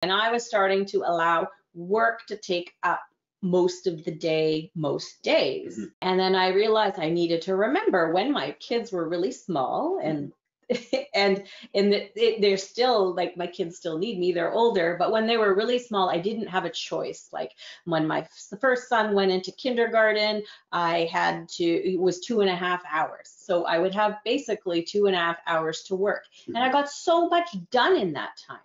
And I was starting to allow work to take up most of the day, most days. And then I realized I needed to remember when my kids were really small and they're still like, my kids still need me, they're older, but when they were really small, I didn't have a choice. Like when my first son went into kindergarten, it was 2.5 hours. So I would have basically 2.5 hours to work. And I got so much done in that time.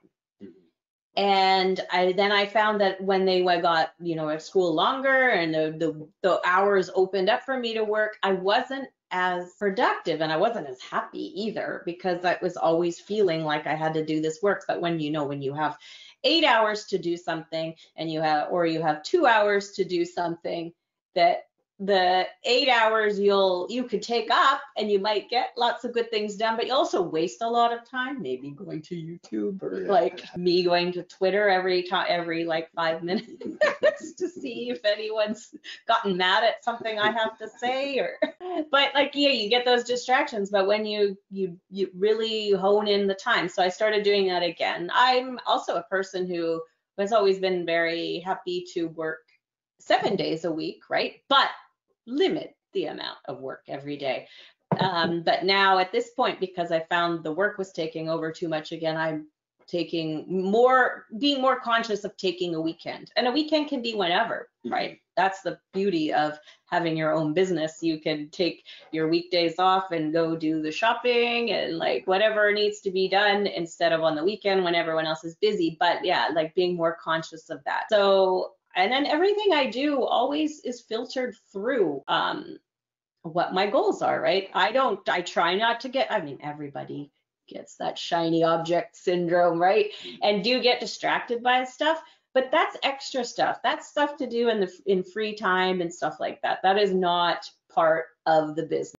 And then I found that when they got, at school longer and the hours opened up for me to work, I wasn't as productive and I wasn't as happy either, because I was always feeling like I had to do this work. But when you have 8 hours to do something and you have 2 hours to do something, that the 8 hours you could take up and you might get lots of good things done, but you also waste a lot of time, maybe going to YouTube or like me going to Twitter every like 5 minutes to see if anyone's gotten mad at something I have to say, but you get those distractions. But when you really hone in the time. So I started doing that again. I'm also a person who has always been very happy to work 7 days a week, right? But limit the amount of work every day. But now at this point, because I found the work was taking over too much again, I'm being more conscious of taking a weekend. And a weekend can be whenever, right? That's the beauty of having your own business. You can take your weekdays off and go do the shopping and like whatever needs to be done instead of on the weekend when everyone else is busy. But yeah, like being more conscious of that. So, and then everything I do always is filtered through what my goals are, right? I try not to get, everybody gets that shiny object syndrome, right? And do get distracted by stuff, but that's extra stuff. That's stuff to do in free time and stuff like that. That is not part of the business.